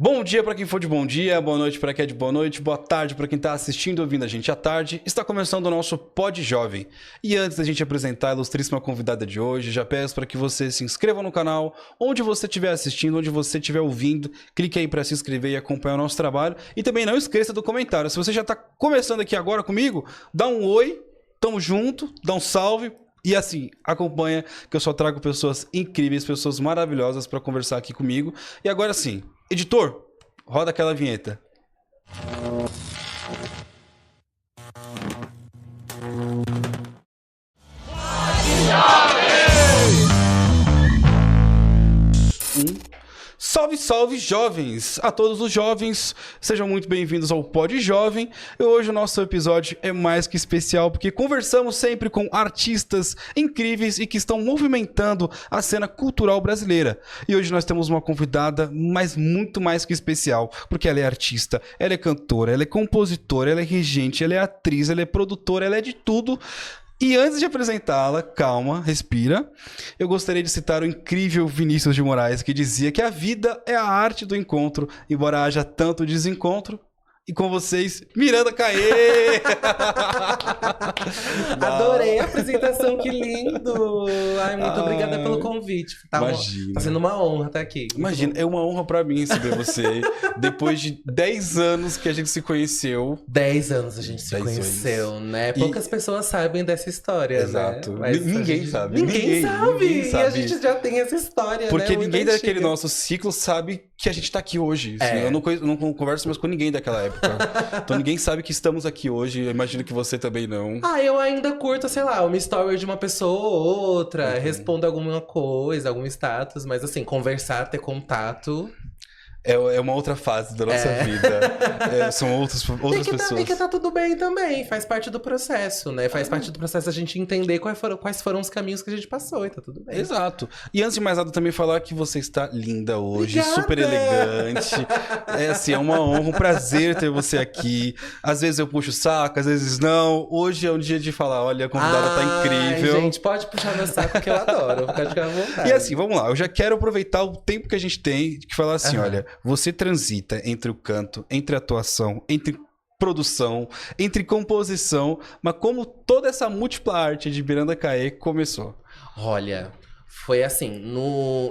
Bom dia para quem for de bom dia, boa noite para quem é de boa noite, boa tarde para quem está assistindo e ouvindo a gente à tarde. Está começando o nosso Pod Jovem. E antes da gente apresentar a ilustríssima convidada de hoje, já peço para que você se inscreva no canal, onde você estiver assistindo, onde você estiver ouvindo, clique aí para se inscrever e acompanhar o nosso trabalho. E também não esqueça do comentário. Se você já está começando aqui agora comigo, dá um oi, tamo junto, dá um salve. E assim, acompanha que eu só trago pessoas incríveis, pessoas maravilhosas para conversar aqui comigo. E agora sim, editor, roda aquela vinheta. Salve, salve, jovens! A todos os jovens, sejam muito bem-vindos ao Pod Jovem. E hoje o nosso episódio é mais que especial, porque conversamos sempre com artistas incríveis e que estão movimentando a cena cultural brasileira. E hoje nós temos uma convidada, mas muito mais que especial, porque ela é artista, ela é cantora, ela é compositora, ela é regente, ela é atriz, ela é produtora, ela é de tudo. E antes de apresentá-la, calma, respira, eu gostaria de citar o incrível Vinícius de Moraes, que dizia que a vida é a arte do encontro, embora haja tanto desencontro. E com vocês, Miranda Caê! Adorei a apresentação, que lindo! Ai, muito obrigada pelo convite. Imagina. Tá sendo uma honra estar aqui. Imagina, é uma honra pra mim receber você. Depois de 10 anos que a gente se conheceu. 10 anos a gente se conheceu, né? Poucas pessoas sabem dessa história, Exato. né? Mas ninguém sabe. Ninguém sabe. E a gente já tem essa história, porque né? Ninguém daquele nosso ciclo sabe que a gente tá aqui hoje. Assim, eu não converso mais com ninguém daquela época. Então ninguém sabe que estamos aqui hoje. Eu imagino que você também não. Eu ainda curto, sei lá, uma story de uma pessoa ou outra, respondo alguma coisa, algum status, mas assim, conversar, ter contato. É uma outra fase da nossa vida. São outras pessoas. E que tá tudo bem também, faz parte do processo, né? Faz parte do processo a gente entender quais foram os caminhos que a gente passou e tá tudo bem. Exato. E antes de mais nada, também falar que você está linda hoje, Obrigada! Super elegante. É uma honra, um prazer ter você aqui. Às vezes eu puxo o saco, às vezes não. Hoje é um dia de falar, olha, a convidada tá incrível. Gente, pode puxar meu saco que eu adoro, pode ficar à vontade. E assim, vamos lá, eu já quero aproveitar o tempo que a gente tem de falar assim, olha, você transita entre o canto, entre a atuação, entre produção, entre composição, mas como toda essa múltipla arte de Miranda Caê começou? Olha, foi assim,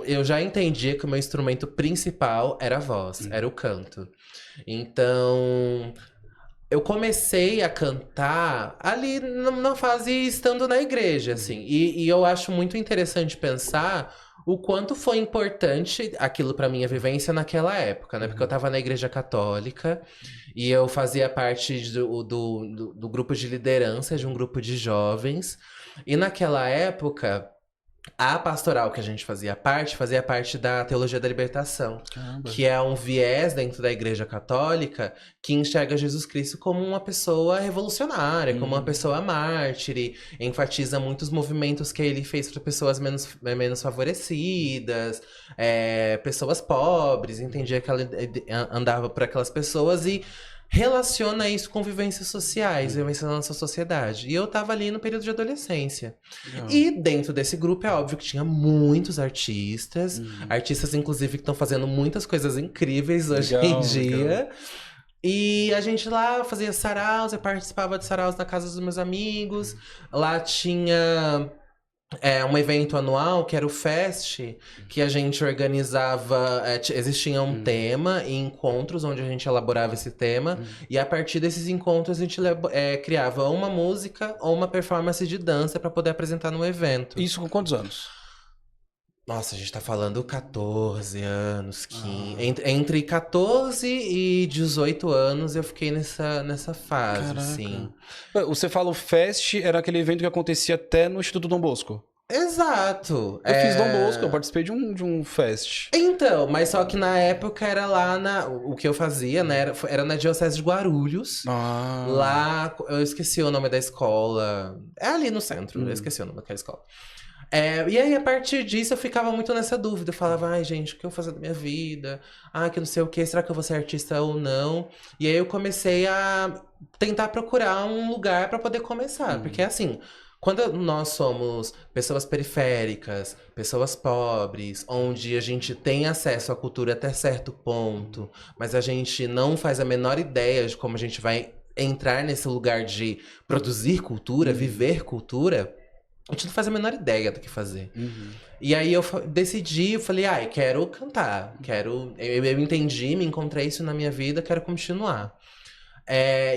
eu já entendia que o meu instrumento principal era a voz, era o canto. Então, eu comecei a cantar ali na fase estando na igreja, assim. E eu acho muito interessante pensar o quanto foi importante aquilo pra minha vivência naquela época, né? Porque eu tava na igreja católica e eu fazia parte do grupo de liderança de um grupo de jovens. E naquela época, a pastoral que a gente fazia parte da teologia da libertação. Caramba. Que é um viés dentro da igreja católica que enxerga Jesus Cristo como uma pessoa revolucionária, como uma pessoa mártire, enfatiza muitos movimentos que ele fez para pessoas menos favorecidas, pessoas pobres, entendia que ela andava por aquelas pessoas e relaciona isso com vivências sociais, vivências na nossa sociedade. E eu tava ali no período de adolescência. E dentro desse grupo é óbvio que tinha muitos artistas, artistas inclusive que estão fazendo muitas coisas incríveis hoje em dia. Legal. E a gente lá fazia saraus, eu participava de saraus na casa dos meus amigos. Lá tinha um evento anual, que era o Fest, que a gente organizava, existia um tema e encontros onde a gente elaborava esse tema, e a partir desses encontros a gente criava ou uma música ou uma performance de dança para poder apresentar no evento. Isso com quantos anos? Nossa, a gente tá falando 14 anos, 15... Entre 14 e 18 anos eu fiquei nessa fase, Caraca. assim. Você fala o Fest, era aquele evento que acontecia até no Instituto Dom Bosco. Exato. Eu fiz Dom Bosco, eu participei de um fest. Então, mas só que na época era lá o que eu fazia, né? Era na Diocese de Guarulhos. Lá, eu esqueci o nome da escola. É ali no centro, eu esqueci o nome daquela escola. E aí, a partir disso, eu ficava muito nessa dúvida. Eu falava, ai, gente, o que eu vou fazer da minha vida? Que não sei o que, será que eu vou ser artista ou não? E aí eu comecei a tentar procurar um lugar pra poder começar. Porque assim, Quando nós somos pessoas periféricas, pessoas pobres, onde a gente tem acesso à cultura até certo ponto, mas a gente não faz a menor ideia de como a gente vai entrar nesse lugar de produzir cultura, viver cultura, a gente não faz a menor ideia do que fazer. E aí eu decidi, eu falei, eu quero cantar, eu entendi, me encontrei isso na minha vida, quero continuar.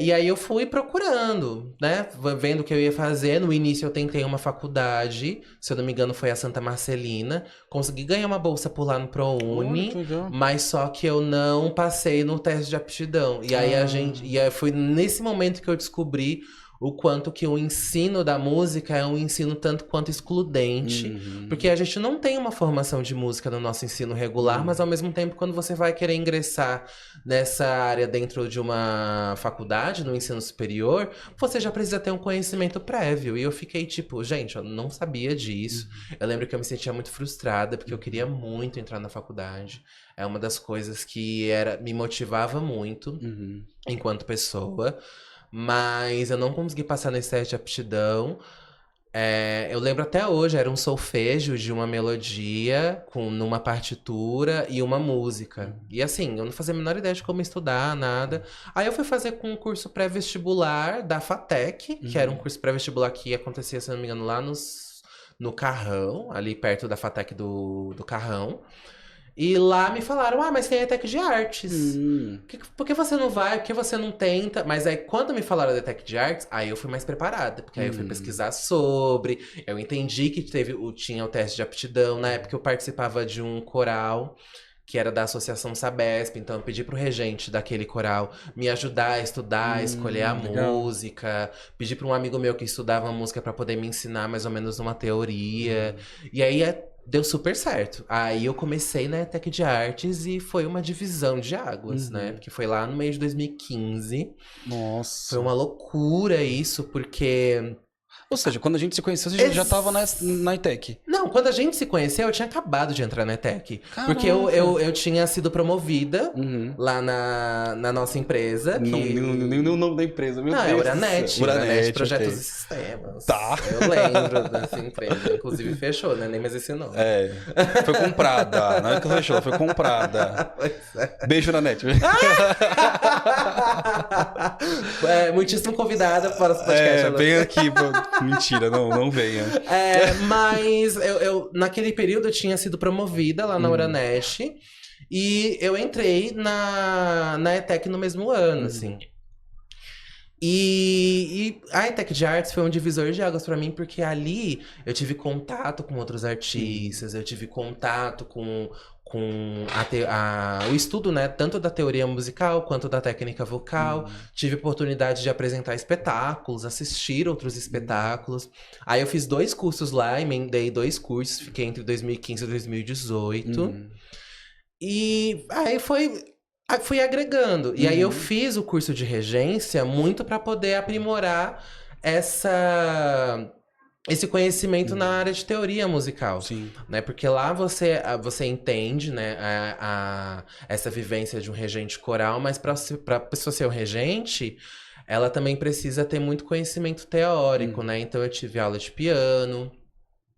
E aí eu fui procurando, né? Vendo o que eu ia fazer. No início eu tentei uma faculdade, se eu não me engano foi a Santa Marcelina. Consegui ganhar uma bolsa por lá no ProUni, mas só que eu não passei no teste de aptidão. E aí foi nesse momento que eu descobri o quanto que o ensino da música é um ensino tanto quanto excludente. Porque a gente não tem uma formação de música no nosso ensino regular, mas ao mesmo tempo, quando você vai querer ingressar nessa área dentro de uma faculdade, no ensino superior, você já precisa ter um conhecimento prévio. E eu fiquei tipo, gente, eu não sabia disso. Eu lembro que eu me sentia muito frustrada, porque eu queria muito entrar na faculdade. É uma das coisas que me motivava muito enquanto pessoa. Mas eu não consegui passar nesse teste de aptidão. Eu lembro até hoje, era um solfejo de uma melodia numa partitura e uma música. E assim, eu não fazia a menor ideia de como estudar, nada. Aí eu fui fazer com um curso pré-vestibular da FATEC, que era um curso pré-vestibular que acontecia, se não me engano, lá no Carrão, ali perto da FATEC do Carrão. E lá me falaram, mas tem a ETEC de Artes. Por que você não vai? Por que você não tenta? Mas aí, quando me falaram da ETEC de Artes, aí eu fui mais preparada. Porque aí eu fui pesquisar sobre, eu entendi que tinha o teste de aptidão. Na época eu participava de um coral, que era da Associação Sabesp. Então eu pedi pro regente daquele coral me ajudar a estudar, a escolher a música. Pedi pra um amigo meu que estudava música pra poder me ensinar mais ou menos uma teoria. E aí deu super certo. Aí eu comecei na ETEC de Artes e foi uma divisão de águas, né? Porque foi lá no mês de 2015. Nossa. Foi uma loucura isso, porque... Ou seja, quando a gente se conheceu, você já tava na ETEC. Não, quando a gente se conheceu, eu tinha acabado de entrar na ETEC. Caraca. Porque eu tinha sido promovida lá na nossa empresa. Nem o nome da empresa, meu Deus. Não, é Uranet, Projetos e Sistemas. Tá. Eu lembro dessa empresa. Inclusive fechou, né? Nem mais esse nome. Foi comprada. Não é que fechou, ela foi comprada. Beijo, Uranet. Muitíssimo convidada para o podcast. Vem aqui, mentira, não venha. Mas eu naquele período eu tinha sido promovida lá na Uranet. E eu entrei na ETEC no mesmo ano, assim. E a ETEC de Artes foi um divisor de águas pra mim, porque ali eu tive contato com outros artistas, eu tive contato com o estudo, né, tanto da teoria musical quanto da técnica vocal. Tive oportunidade de apresentar espetáculos, assistir outros espetáculos. Aí eu fiz 2 cursos lá, emendei 2 cursos, fiquei entre 2015 e 2018. E aí fui agregando. E aí eu fiz o curso de regência muito para poder aprimorar esse conhecimento na área de teoria musical. Sim. Né? Porque lá você entende, né, essa vivência de um regente coral, mas para a pessoa ser um regente, ela também precisa ter muito conhecimento teórico, né? Então eu tive aula de piano,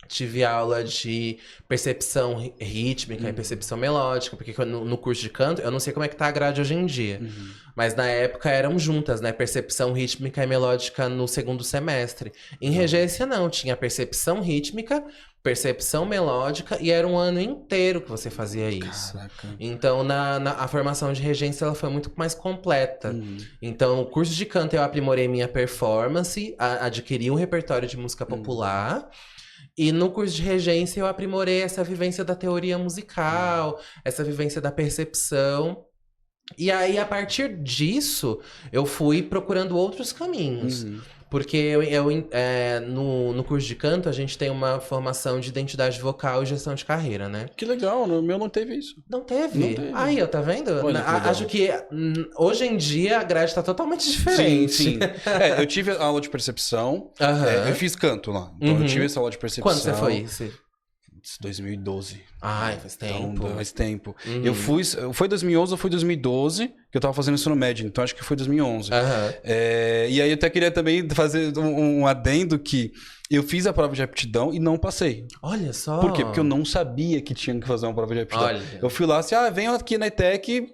tive aula de percepção rítmica e percepção melódica, porque no curso de canto, eu não sei como é que tá a grade hoje em dia, mas na época eram juntas, né? Percepção rítmica e melódica no 2º semestre. Em regência não, tinha percepção rítmica, percepção melódica e era um ano inteiro que você fazia isso. Caraca. Então a formação de regência ela foi muito mais completa. Então o curso de canto eu aprimorei minha performance, adquiri um repertório de música popular. E no curso de regência eu aprimorei essa vivência da teoria musical, essa vivência da percepção. E aí, a partir disso, eu fui procurando outros caminhos. Porque no curso de canto, a gente tem uma formação de identidade vocal e gestão de carreira, né? Que legal, no meu não teve isso. Não teve? Não teve. Aí, ó, tá vendo? Olha, Acho que hoje em dia a grade tá totalmente diferente. Sim. Eu tive aula de percepção, eu fiz canto lá. Então eu tive essa aula de percepção. Quando você foi isso? Putz, 2012. Ai, faz tempo. Então, faz tempo. Eu fui... Foi 2011 ou foi 2012 que eu tava fazendo ensino médio, então acho que foi 2011. E aí eu até queria também fazer um adendo que eu fiz a prova de aptidão e não passei. Olha só. Por quê? Porque eu não sabia que tinha que fazer uma prova de aptidão. Olha. Eu fui lá assim, venho aqui na ETEC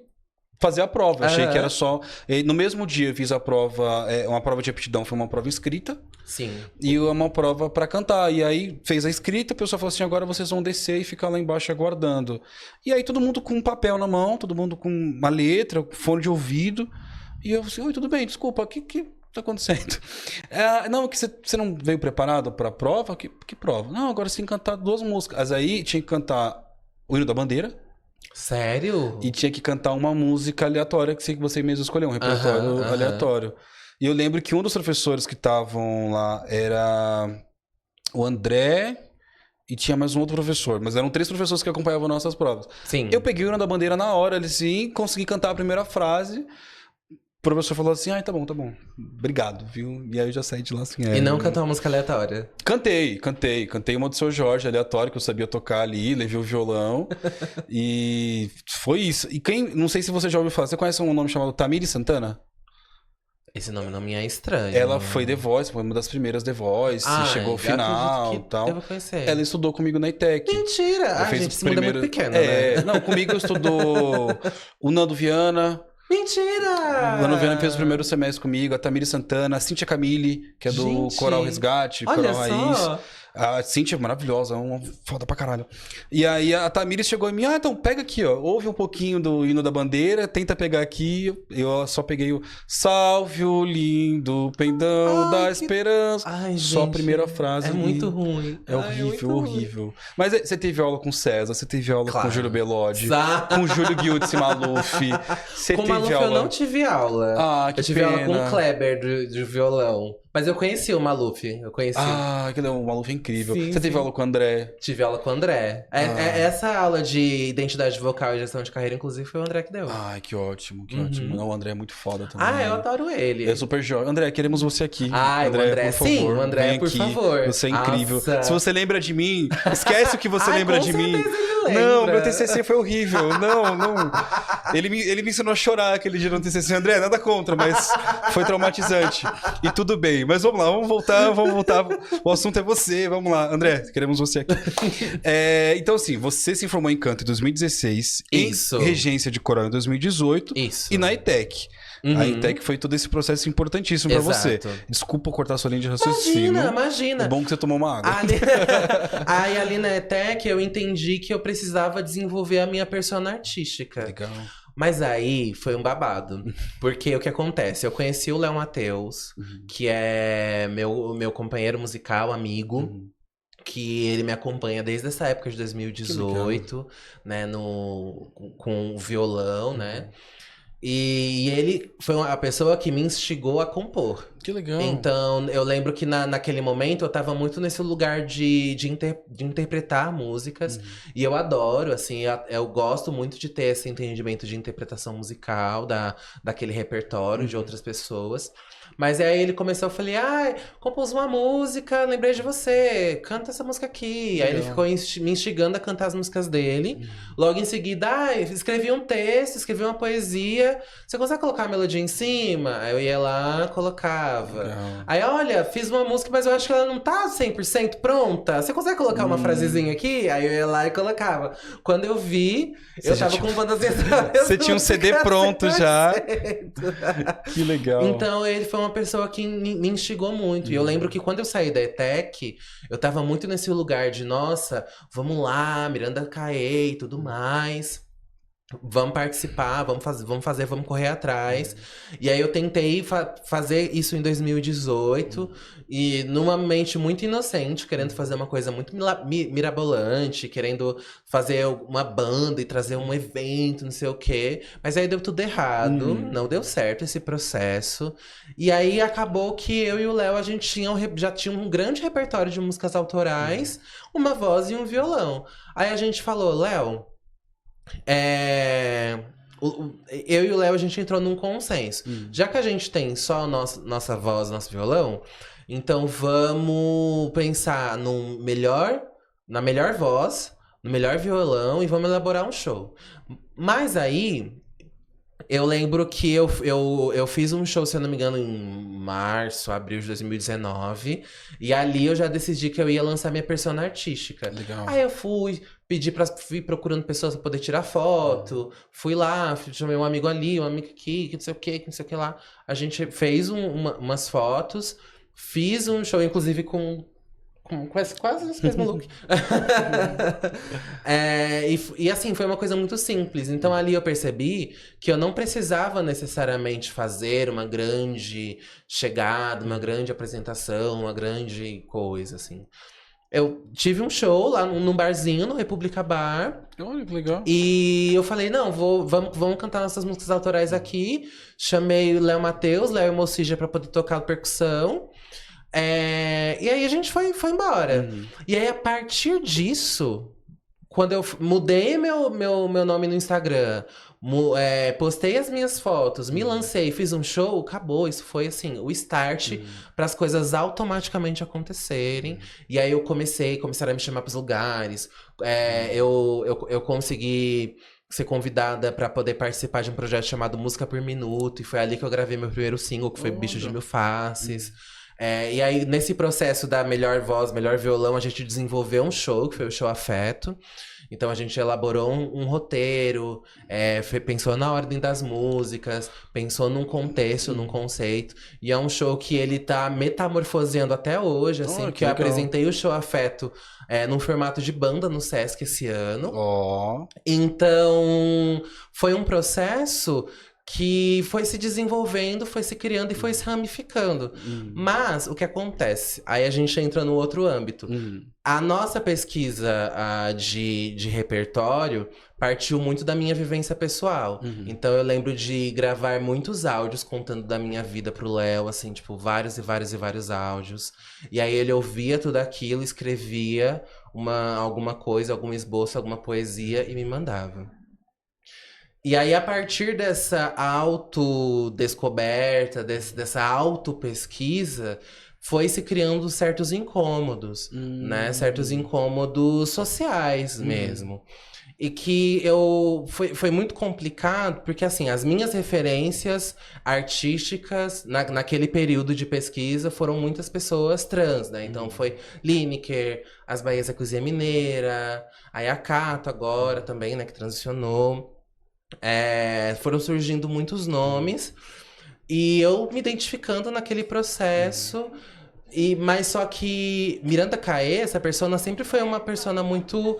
fazer a prova. Achei que era só... No mesmo dia eu fiz a prova, uma prova de aptidão, foi uma prova escrita. Sim. E uma prova pra cantar. E aí fez a escrita, a pessoa falou assim, agora vocês vão descer e ficar lá embaixo aguardando. E aí todo mundo com um papel na mão, todo mundo com uma letra, fone de ouvido. E eu assim, oi, tudo bem, desculpa, o que tá acontecendo? Não, que você não veio preparado pra prova? Que prova? Não, agora você tem que cantar 2 músicas. Aí tinha que cantar o Hino da Bandeira. Sério? E tinha que cantar uma música aleatória que você mesmo escolheu, um repertório aleatório. E eu lembro que um dos professores que estavam lá era o André e tinha mais um outro professor. Mas eram 3 professores que acompanhavam nossas provas. Sim. Eu peguei o Hino da Bandeira na hora, ele sim, consegui cantar a primeira frase. O professor falou assim, tá bom. Obrigado, viu? E aí eu já saí de lá assim. E não cantou uma música aleatória? Cantei uma do Seu Jorge, aleatório, que eu sabia tocar ali, levei o violão. E foi isso. E não sei se você já ouviu falar, você conhece um nome chamado Tamires Santana? Esse nome não me é estranho. Ela foi The Voice, foi uma das primeiras The Voice, chegou ao final e tal. Devo conhecer. Ela estudou comigo na ETEC. Mentira! Fez gente, esse mundo é muito pequeno, né? Não, comigo estudou o Nando Viana. Mentira! O Nando Viana fez o primeiro semestre comigo, a Tamires Santana, a Cíntia Camille, que é do Coral Resgate, Coral Raiz. A Cíntia é maravilhosa, é uma foda pra caralho. E aí a Tamires chegou em mim, então pega aqui, ó, ouve um pouquinho do Hino da Bandeira, tenta pegar aqui. Eu só peguei o Salve o lindo pendão da esperança. Ai, só gente, a primeira frase. É muito ruim. É horrível, horrível. Mas você teve aula com César, você teve aula com Júlio Bellodi, com Júlio Guilherme Maluf. Com Maluf eu não tive aula. Que eu tive pena. aula com o Kleber de violão. Mas eu conheci o Maluf, o Maluf é incrível. Sim, você teve aula com o André? Tive aula com o André. Essa aula de identidade vocal e gestão de carreira, inclusive, foi o André que deu. Que ótimo, ótimo. Não, o André é muito foda também. Eu adoro ele. É super jovem. André, queremos você aqui. André, por favor, o André, por favor. Você é incrível. Nossa. Se você lembra de mim, esquece o que você lembra de mim. Não, meu TCC foi horrível. Não. Ele me ensinou a chorar aquele dia no TCC. André, nada contra, mas foi traumatizante. E tudo bem. Mas vamos lá, vamos voltar. O assunto é você. Vamos lá. André, queremos você aqui. Então, assim, você se formou em canto em 2016. Isso. Em regência de coral em 2018. Isso. E na ETEC. A ETEC foi todo esse processo importantíssimo pra você. Desculpa cortar sua linha de raciocínio. Imagina. É bom que você tomou uma água. Aí ali na ETEC eu entendi que eu precisava desenvolver a minha persona artística. Legal. Mas aí foi um babado. Porque o que acontece? Eu conheci o Léo Matheus, que é meu companheiro musical, amigo. Que ele me acompanha desde essa época de 2018, né? Com o violão, né? E ele foi a pessoa que me instigou a compor. Que legal. Então, eu lembro que naquele momento eu tava muito nesse lugar de interpretar músicas. E eu adoro, assim, eu gosto muito de ter esse entendimento de interpretação musical, daquele repertório de outras pessoas. Mas aí ele começou, eu falei, compus uma música, lembrei de você, canta essa música aqui. Aí ele ficou me instigando a cantar as músicas dele. Logo em seguida, escrevi um texto, escrevi uma poesia. Você consegue colocar a melodia em cima? Aí eu ia lá, colocava. Legal. Aí, olha, fiz uma música, mas eu acho que ela não tá 100% pronta. Você consegue colocar uma frasezinha aqui? Aí eu ia lá e colocava. Quando eu vi, eu tava com bandas Você tinha um CD pronto já. Que legal. Então, ele foi uma pessoa que me instigou muito. E eu lembro que quando eu saí da ETEC, eu tava muito nesse lugar de, nossa, vamos lá, Miranda Caê e tudo mais. Vamos participar, vamos correr atrás. E aí eu tentei fazer isso em 2018. E numa mente muito inocente, querendo fazer uma coisa muito mirabolante, querendo fazer uma banda e trazer um evento, não sei o quê. Mas aí deu tudo errado, não deu certo esse processo. E aí acabou que eu e o Léo, a gente já tinha um grande repertório de músicas autorais, uma voz e um violão. Aí a gente falou, Léo... eu e o Léo, a gente entrou num consenso. Já que a gente tem só nossa voz, nosso violão, então vamos pensar num melhor na melhor voz, no melhor violão e vamos elaborar um show. Mas aí, eu lembro que eu fiz um show, se eu não me engano, em março, abril de 2019. E ali eu já decidi que eu ia lançar minha persona artística. Legal. Aí eu fui procurando pessoas pra poder tirar foto. Fui lá, chamei um amigo ali, um amigo aqui, que não sei o que não sei o que lá. A gente fez umas fotos. Fiz um show, inclusive, com quase esse mesmo look. E assim, foi uma coisa muito simples. Então ali eu percebi que eu não precisava necessariamente fazer uma grande chegada, uma grande apresentação, uma grande coisa, assim. Eu tive um show lá num barzinho, no República Bar. Olha que legal. E eu falei, não, vamos cantar nossas músicas autorais aqui. Chamei o Léo Matheus, Léo e Mocija pra poder tocar percussão. E aí a gente foi embora. E aí, a partir disso, quando eu mudei meu nome no Instagram, postei as minhas fotos, me lancei, fiz um show, acabou. Isso foi assim, o start para as coisas automaticamente acontecerem. E aí começaram a me chamar para os lugares. Eu consegui ser convidada para poder participar de um projeto chamado Música por Minuto. E foi ali que eu gravei meu primeiro single, que foi Bicho de Mil Faces. E aí, nesse processo da melhor voz, melhor violão, a gente desenvolveu um show, que foi o Show Afeto. Então a gente elaborou um roteiro, pensou na ordem das músicas, pensou num contexto, num conceito. E é um show que ele tá metamorfoseando até hoje, assim, que eu apresentei o Show Afeto num formato de banda no Sesc esse ano. Então, foi um processo que foi se desenvolvendo, foi se criando e foi se ramificando. Mas, o que acontece? Aí a gente entra no outro âmbito. A nossa pesquisa de repertório partiu muito da minha vivência pessoal. Então, eu lembro de gravar muitos áudios contando da minha vida pro Léo, assim, tipo, vários e vários e vários áudios. E aí ele ouvia tudo aquilo, escrevia alguma coisa, algum esboço, alguma poesia e me mandava. E aí, a partir dessa autodescoberta, dessa autopesquisa, foi se criando certos incômodos, né? Certos incômodos sociais mesmo. E que foi muito complicado, porque assim, as minhas referências artísticas naquele período de pesquisa foram muitas pessoas trans, né? Então foi Lineker, As Bahias da Cozinha Mineira, a Yakato agora também, né? Que transicionou. Foram surgindo muitos nomes e eu me identificando naquele processo. Mas só que Miranda Caê, essa persona, sempre foi uma persona muito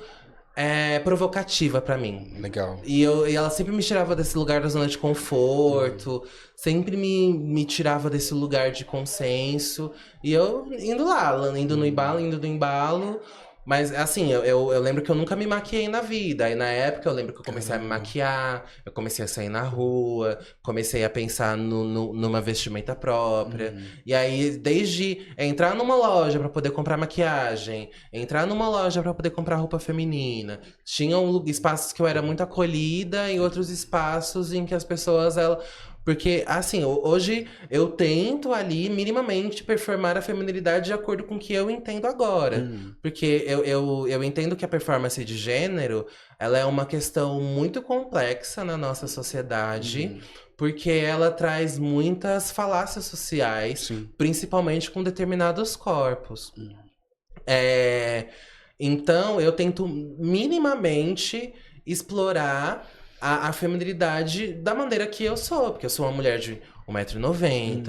provocativa pra mim. Legal. E ela sempre me tirava desse lugar da zona de conforto, sempre me tirava desse lugar de consenso. E eu indo no embalo. Mas, assim, eu lembro que eu nunca me maquiei na vida. Aí, na época, eu lembro que eu comecei a me maquiar, eu comecei a sair na rua, comecei a pensar numa vestimenta própria. E aí, desde entrar numa loja pra poder comprar maquiagem, entrar numa loja pra poder comprar roupa feminina, tinham espaços que eu era muito acolhida e outros espaços em que as pessoas, porque, assim, hoje eu tento ali, minimamente, performar a feminilidade de acordo com o que eu entendo agora. Porque eu entendo que a performance de gênero, ela é uma questão muito complexa na nossa sociedade, porque ela traz muitas falácias sociais, principalmente com determinados corpos. Então, eu tento minimamente explorar a feminilidade da maneira que eu sou. Porque eu sou uma mulher de 1,90 m,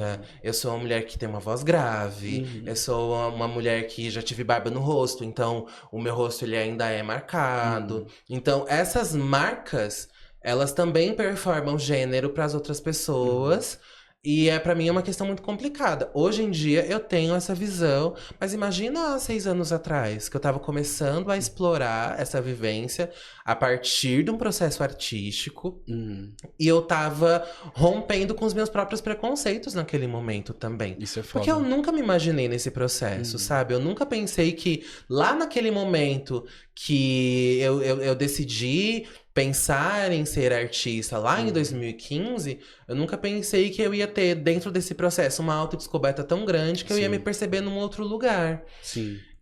eu sou uma mulher que tem uma voz grave, eu sou uma mulher que já tive barba no rosto, então o meu rosto ele ainda é marcado. Então, essas marcas, elas também performam gênero para as outras pessoas. E pra mim é uma questão muito complicada. Hoje em dia eu tenho essa visão, mas imagina há 6 anos atrás, que eu tava começando a explorar essa vivência a partir de um processo artístico. E eu tava rompendo com os meus próprios preconceitos naquele momento também. Isso é foda. Porque eu nunca me imaginei nesse processo, sabe? Eu nunca pensei que lá naquele momento que eu decidi pensar em ser artista lá em 2015, eu nunca pensei que eu ia ter dentro desse processo uma autodescoberta tão grande que eu ia me perceber num outro lugar.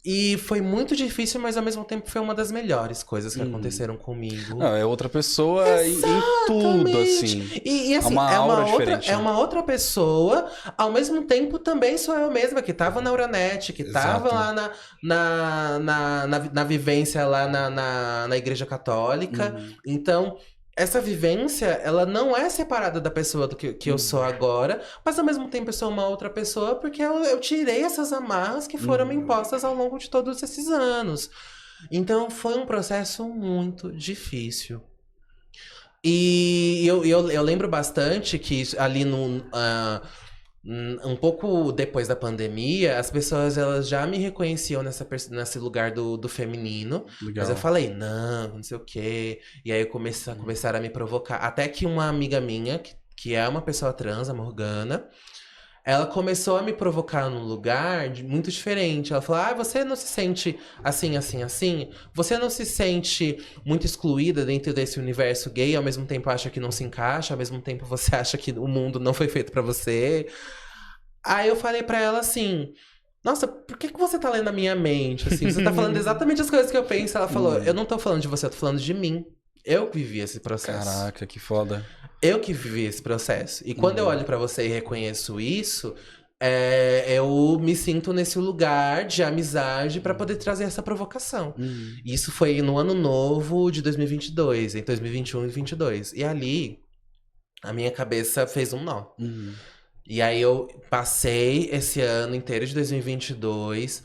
E foi muito difícil, mas ao mesmo tempo foi uma das melhores coisas que aconteceram comigo. Não, é outra pessoa em tudo, assim. E assim, uma aura diferente, é uma outra pessoa, ao mesmo tempo também sou eu mesma, que tava na Euronet, que tava lá na vivência lá na Igreja Católica. Então, essa vivência, ela não é separada da pessoa do que eu sou agora, mas ao mesmo tempo eu sou uma outra pessoa porque eu tirei essas amarras que foram me impostas ao longo de todos esses anos. Então foi um processo muito difícil. E eu lembro bastante que ali um pouco depois da pandemia, as pessoas elas já me reconheciam nesse lugar do feminino. Legal. Mas eu falei, não sei o quê. E aí começaram a me provocar. Até que uma amiga minha, que é uma pessoa trans, a Morgana, ela começou a me provocar num lugar muito diferente. Ela falou, você não se sente assim, assim, assim? Você não se sente muito excluída dentro desse universo gay? Ao mesmo tempo acha que não se encaixa? Ao mesmo tempo você acha que o mundo não foi feito pra você? Aí eu falei pra ela assim... Nossa, por que você tá lendo a minha mente? Assim, você tá falando exatamente as coisas que eu penso. Ela falou, eu não tô falando de você, eu tô falando de mim. Eu que vivi esse processo. Caraca, que foda. Eu que vivi esse processo. E quando eu olho pra você e reconheço isso, eu me sinto nesse lugar de amizade pra poder trazer essa provocação. Isso foi no ano novo de 2022, em 2021 e 2022. E ali, a minha cabeça fez um nó. E aí eu passei esse ano inteiro de 2022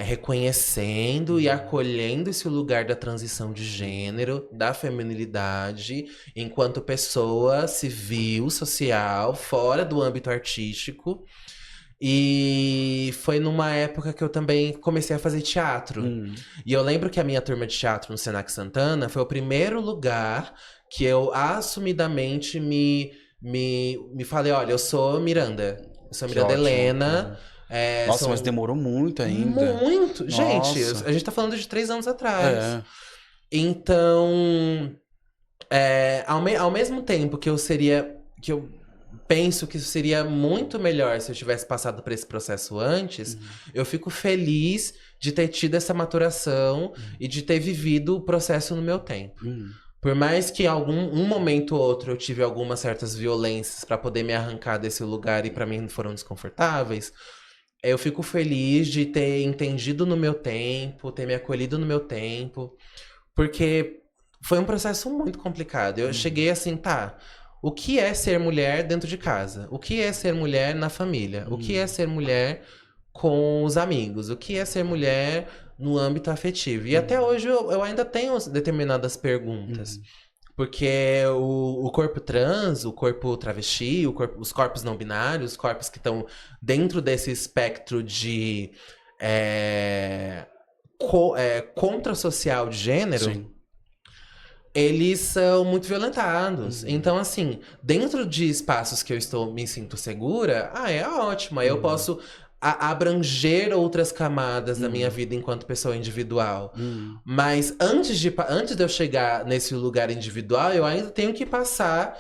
reconhecendo e acolhendo esse lugar da transição de gênero, da feminilidade, enquanto pessoa civil, social, fora do âmbito artístico. E foi numa época que eu também comecei a fazer teatro. E eu lembro que a minha turma de teatro no Senac Santana foi o primeiro lugar que eu assumidamente me falei, olha, eu sou Miranda. Eu sou Miranda Helena. Nossa, mas demorou muito ainda. Muito. Gente, Nossa. a gente tá falando de 3 anos atrás. Então, ao mesmo tempo que eu penso que seria muito melhor se eu tivesse passado por esse processo antes, eu fico feliz de ter tido essa maturação e de ter vivido o processo no meu tempo. Por mais que em um momento ou outro eu tive algumas certas violências pra poder me arrancar desse lugar e pra mim foram desconfortáveis, eu fico feliz de ter entendido no meu tempo, ter me acolhido no meu tempo, porque foi um processo muito complicado. Eu cheguei assim, o que é ser mulher dentro de casa? O que é ser mulher na família? O que é ser mulher com os amigos? O que é ser mulher no âmbito afetivo? E até hoje eu ainda tenho determinadas perguntas. Porque o corpo trans, o corpo travesti, os corpos não binários, os corpos que estão dentro desse espectro de contrassocial de gênero, eles são muito violentados. Então, assim, dentro de espaços que eu me sinto segura, é ótimo. Aí eu posso abranger outras camadas da minha vida enquanto pessoa individual. Mas antes de eu chegar nesse lugar individual, eu ainda tenho que passar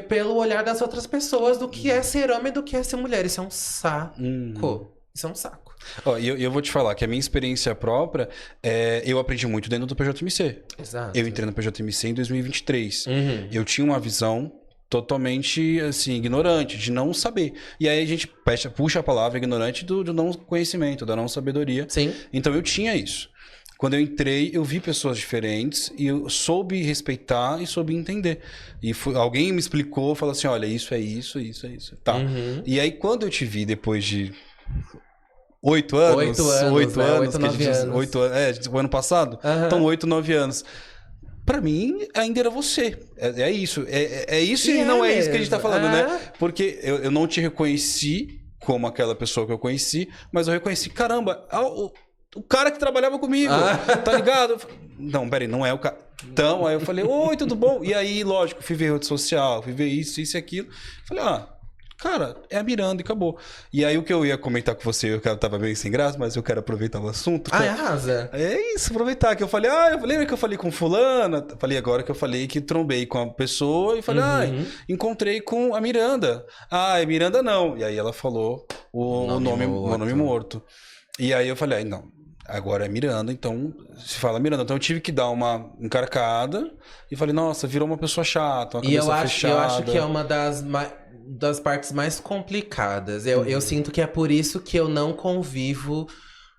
pelo olhar das outras pessoas do que é ser homem e do que é ser mulher. Isso é um saco. Isso é um saco. E eu vou te falar que a minha experiência própria, eu aprendi muito dentro do PJMC. Exato. Eu entrei no PJMC em 2023. Eu tinha uma visão totalmente, assim, ignorante, de não saber. E aí a gente puxa a palavra ignorante do não conhecimento, da não sabedoria. Sim. Então eu tinha isso. Quando eu entrei, eu vi pessoas diferentes e eu soube respeitar e soube entender. E alguém me explicou, falou assim, olha, isso é isso, isso é isso. Tá. E aí quando eu te vi depois de 8 anos. 8 anos. 9 anos. O ano passado? Então 8, 9 anos. Pra mim, ainda era você. É isso. É isso e não é isso que a gente tá falando, né? Porque eu não te reconheci como aquela pessoa que eu conheci, mas eu reconheci, caramba, o cara que trabalhava comigo, tá ligado? Não, peraí, não é o cara. Então, aí eu falei, oi, tudo bom? E aí, lógico, fui ver rede social, fui ver isso e aquilo. Falei, cara, é a Miranda e acabou. E aí o que eu ia comentar com você, eu tava meio sem graça, mas eu quero aproveitar o assunto. Arrasa. É isso, aproveitar que eu falei, lembra que eu falei com fulana? Falei agora que eu falei que trombei com a pessoa e falei, encontrei com a Miranda. É Miranda não. E aí ela falou o nome morto. E aí eu falei, não, agora é Miranda, então se fala Miranda. Então eu tive que dar uma encarcada e falei, nossa, virou uma pessoa chata, uma E cabeça fechada. eu acho que é uma das partes mais complicadas. Eu sinto que é por isso que eu não convivo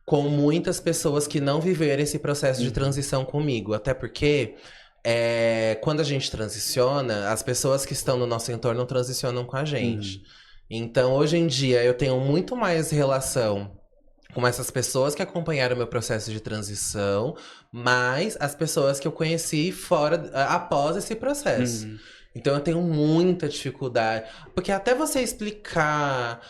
com muitas pessoas que não viveram esse processo de transição comigo. Até porque quando a gente transiciona, as pessoas que estão no nosso entorno transicionam com a gente. Então, hoje em dia, eu tenho muito mais relação com essas pessoas que acompanharam o meu processo de transição, mas as pessoas que eu conheci após esse processo. Então eu tenho muita dificuldade. Porque até você explicar.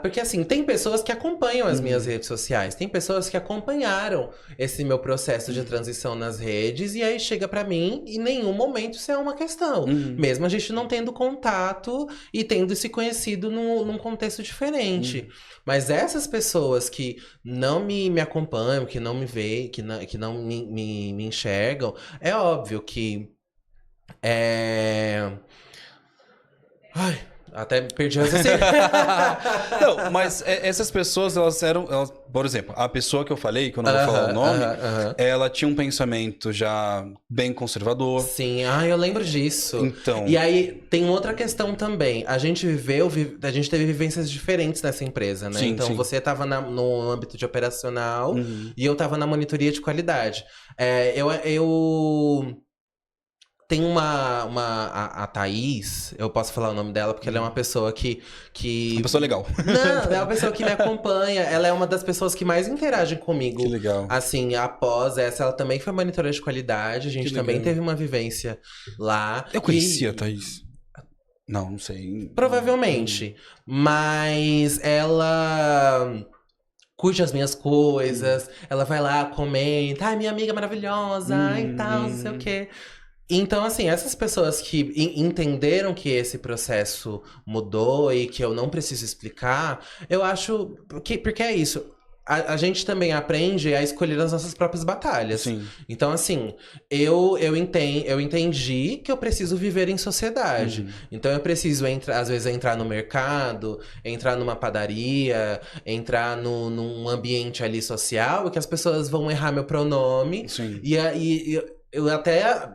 Porque assim, tem pessoas que acompanham as minhas redes sociais, tem pessoas que acompanharam esse meu processo de transição nas redes, e aí chega pra mim e em nenhum momento isso é uma questão. Mesmo a gente não tendo contato e tendo se conhecido num contexto diferente. Mas essas pessoas que não me acompanham, que não me veem, que não me enxergam, é óbvio que. Ai, até perdi o raciocínio. Não, mas essas pessoas, elas, por exemplo, a pessoa que eu falei, que eu não vou falar o nome, ela tinha um pensamento já bem conservador. Sim, eu lembro disso. Então. E aí, tem outra questão também. A gente teve vivências diferentes nessa empresa, né? Sim, então, sim. você tava no âmbito de operacional e eu tava na monitoria de qualidade. Eu tem a Thaís, eu posso falar o nome dela, porque ela é uma pessoa que... Uma pessoa legal. Não, é uma pessoa que me acompanha. Ela é uma das pessoas que mais interagem comigo. Que legal. Assim, após essa, ela também foi monitora de qualidade. A gente também teve uma vivência lá. Eu conhecia a Thaís. Não sei. Provavelmente. Mas ela... curte as minhas coisas. Ela vai lá, comenta. Ai, minha amiga maravilhosa. Ai, tal, não sei o quê. Então, assim, essas pessoas que entenderam que esse processo mudou e que eu não preciso explicar, eu acho que... Porque é isso. A gente também aprende a escolher as nossas próprias batalhas. Sim. Então, assim, eu entendi que eu preciso viver em sociedade. Então, eu preciso, às vezes, entrar no mercado, entrar numa padaria, entrar num ambiente ali social, que as pessoas vão errar meu pronome. Sim. E eu até...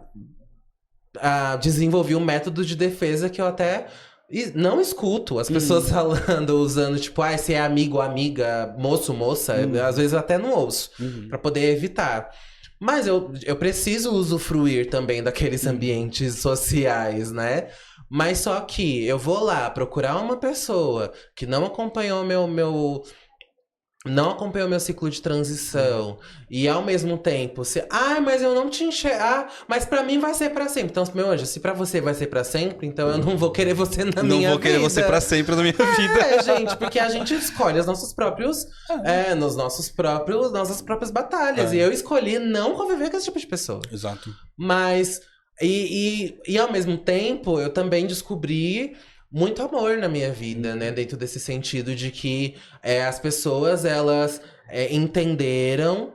desenvolvi um método de defesa que eu até não escuto as pessoas falando, usando, tipo, se é amigo ou amiga, moço, moça, às vezes eu até não ouço, pra poder evitar. Mas eu preciso usufruir também daqueles ambientes sociais, né? Mas só que eu vou lá procurar uma pessoa que não acompanhou não acompanhou meu ciclo de transição. E ao mesmo tempo, mas eu não te enxergo. Mas pra mim vai ser pra sempre. Então, meu anjo, se pra você vai ser pra sempre, então eu não vou querer você na minha vida. Não vou querer você pra sempre na minha vida. Gente, porque a gente escolhe os nossos próprios... nossas próprias batalhas. E eu escolhi não conviver com esse tipo de pessoa. Exato. Mas... E ao mesmo tempo, eu também descobri... muito amor na minha vida, né? Dentro desse sentido de que as pessoas, elas entenderam...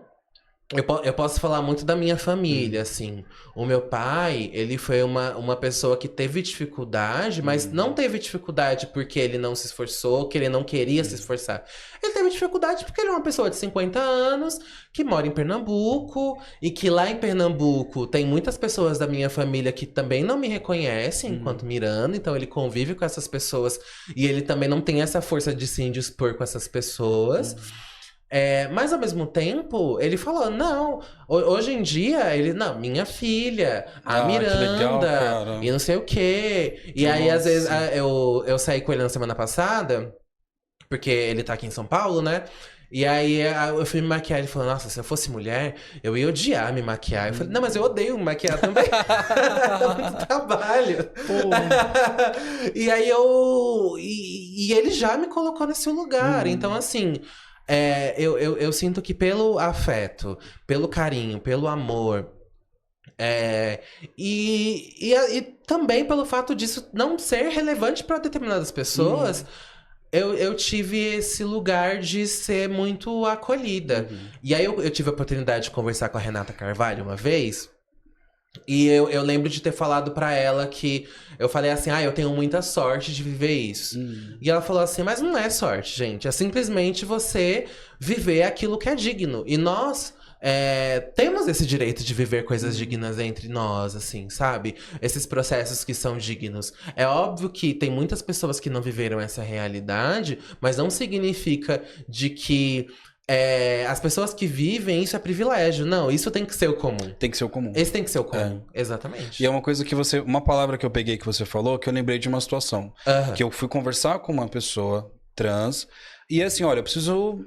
Eu posso falar muito da minha família, assim. O meu pai, ele foi uma pessoa que teve dificuldade, mas não teve dificuldade porque ele não se esforçou, que ele não queria se esforçar. Ele teve dificuldade porque ele é uma pessoa de 50 anos, que mora em Pernambuco, e que lá em Pernambuco tem muitas pessoas da minha família que também não me reconhecem enquanto Miranda, então ele convive com essas pessoas, e ele também não tem essa força de se indispor com essas pessoas. Mas ao mesmo tempo, ele falou, não, hoje em dia, não, minha filha, a Miranda, legal, cara. e não sei o quê. E aí, às vezes, eu saí com ele na semana passada, porque ele tá aqui em São Paulo, né? E aí eu fui me maquiar, ele falou, nossa, se eu fosse mulher, eu ia odiar me maquiar. Eu falei, não, mas eu odeio me maquiar também. Dá muito trabalho. E aí e ele já me colocou nesse lugar. Então, assim... eu sinto que pelo afeto, pelo carinho, pelo amor, e também pelo fato disso não ser relevante para determinadas pessoas, eu tive esse lugar de ser muito acolhida. E aí eu tive a oportunidade de conversar com a Renata Carvalho uma vez. E eu lembro de ter falado pra ela que... Eu falei assim, eu tenho muita sorte de viver isso. E ela falou assim, mas não é sorte, gente. É simplesmente você viver aquilo que é digno. E nós... temos esse direito de viver coisas dignas entre nós, assim, sabe? Esses processos que são dignos. É óbvio que tem muitas pessoas que não viveram essa realidade, mas não significa de que as pessoas que vivem, isso é privilégio. Não, isso tem que ser o comum. Tem que ser o comum. Esse tem que ser o comum, exatamente. E é uma coisa que você... Uma palavra que eu peguei que você falou, que eu lembrei de uma situação. Que eu fui conversar com uma pessoa trans, e assim, olha, eu preciso...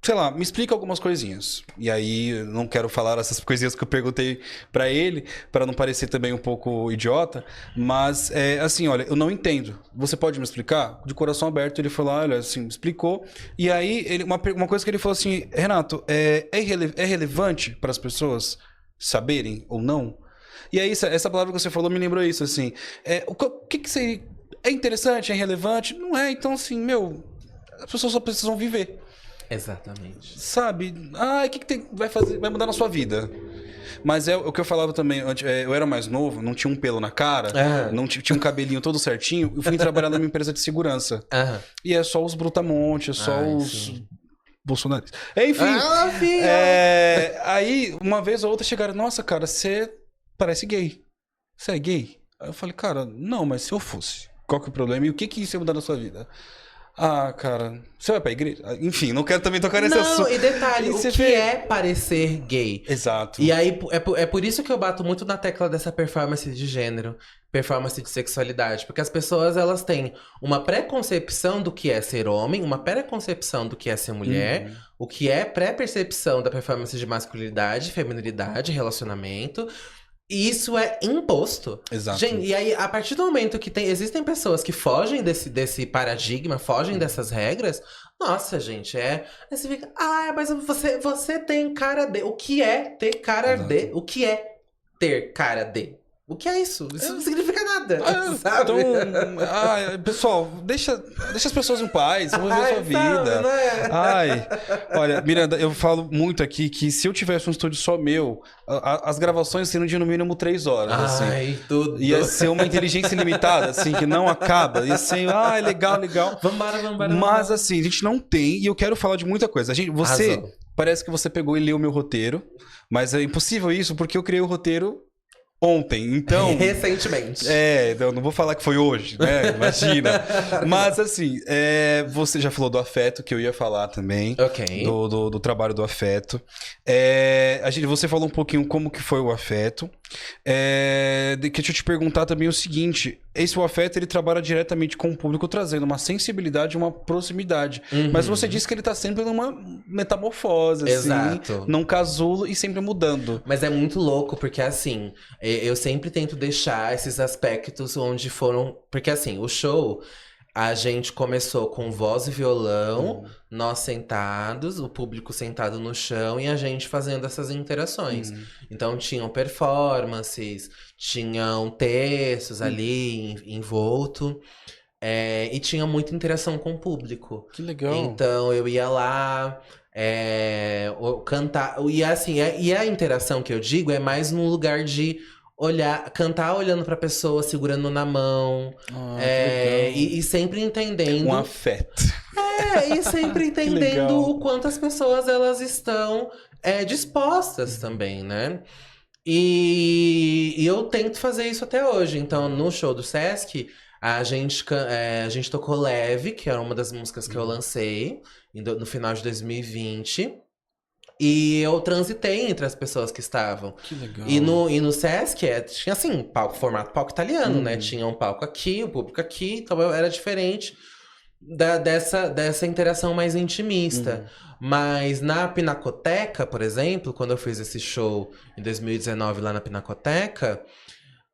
Sei lá, me explica algumas coisinhas. E aí, eu não quero falar essas coisinhas que eu perguntei pra ele, pra não parecer também um pouco idiota, mas, assim, olha, eu não entendo. Você pode me explicar? De coração aberto, ele falou, olha, assim, me explicou. E aí, uma coisa que ele falou assim, Renato, é relevante para as pessoas saberem ou não? E aí, essa palavra que você falou me lembrou isso, assim. O que você... É interessante, é relevante? Não é, então, assim, as pessoas só precisam viver. Exatamente. Sabe? O que vai mudar na sua vida? Mas é o que eu falava também, eu era mais novo, não tinha um pelo na cara, não tinha um cabelinho todo certinho, eu fui trabalhar numa empresa de segurança. E é só os brutamontes, é só os bolsonaristas. Enfim, aí uma vez ou outra chegaram, nossa, cara, você parece gay. Você é gay? Aí eu falei, cara, não, mas se eu fosse, qual que é o problema? E o que isso ia mudar na sua vida? Cara, você vai pra igreja? Enfim, não quero também tocar nesse assunto. Não, e detalhe, o que é parecer gay? Exato. E aí, é por isso que eu bato muito na tecla dessa performance de gênero, performance de sexualidade. Porque as pessoas, elas têm uma pré-concepção do que é ser homem, uma pré-concepção do que é ser mulher, o que é pré-percepção da performance de masculinidade, feminilidade, relacionamento... E isso é imposto. Exato. Gente, e aí, a partir do momento que existem pessoas que fogem desse paradigma, fogem dessas regras, nossa, gente, você fica, mas você tem cara de... O que é ter cara de? O que é ter cara de? O que é isso? Isso não significa nada, sabe? Então, pessoal, deixa as pessoas em paz, vamos viver a sua vida. Olha, Miranda, eu falo muito aqui que se eu tivesse um estúdio só meu, as gravações seriam de no mínimo 3 horas, assim. Tudo. Ia ser uma inteligência limitada, assim, que não acaba. Ia ser, legal. Vambora. Mas, assim, a gente não tem, e eu quero falar de muita coisa. Parece que você pegou e leu o meu roteiro, mas é impossível isso, porque eu criei o roteiro ontem, então... Recentemente. Eu não vou falar que foi hoje, né? Imagina. Mas, assim, você já falou do afeto, que eu ia falar também. Ok. Do trabalho do afeto. Você falou um pouquinho como que foi o afeto. Deixa eu te perguntar também o seguinte. O afeto, ele trabalha diretamente com o público, trazendo uma sensibilidade, uma proximidade. Mas você disse que ele tá sempre numa metamorfose, Exato. Assim, num casulo e sempre mudando. Mas é muito louco, porque assim, eu sempre tento deixar esses aspectos onde foram... Porque assim, o show... A gente começou com voz e violão, nós sentados, o público sentado no chão e a gente fazendo essas interações. Então tinham performances, tinham textos ali envolto, e tinha muita interação com o público. Que legal. Então eu ia lá, cantar, e assim, e a interação que eu digo é mais num lugar de... cantar olhando pra pessoa, segurando na mão. E sempre entendendo. Um afeto. E sempre entendendo o quanto as pessoas elas estão dispostas também, né? E eu tento fazer isso até hoje. Então, no show do Sesc, a gente tocou Leve, que era uma das músicas que eu lancei no final de 2020. E eu transitei entre as pessoas que estavam. Que legal. E no Sesc, tinha assim, formato palco italiano, né? Tinha um palco aqui, o público aqui, então era diferente dessa interação mais intimista. Mas na Pinacoteca, por exemplo, quando eu fiz esse show em 2019 lá na Pinacoteca,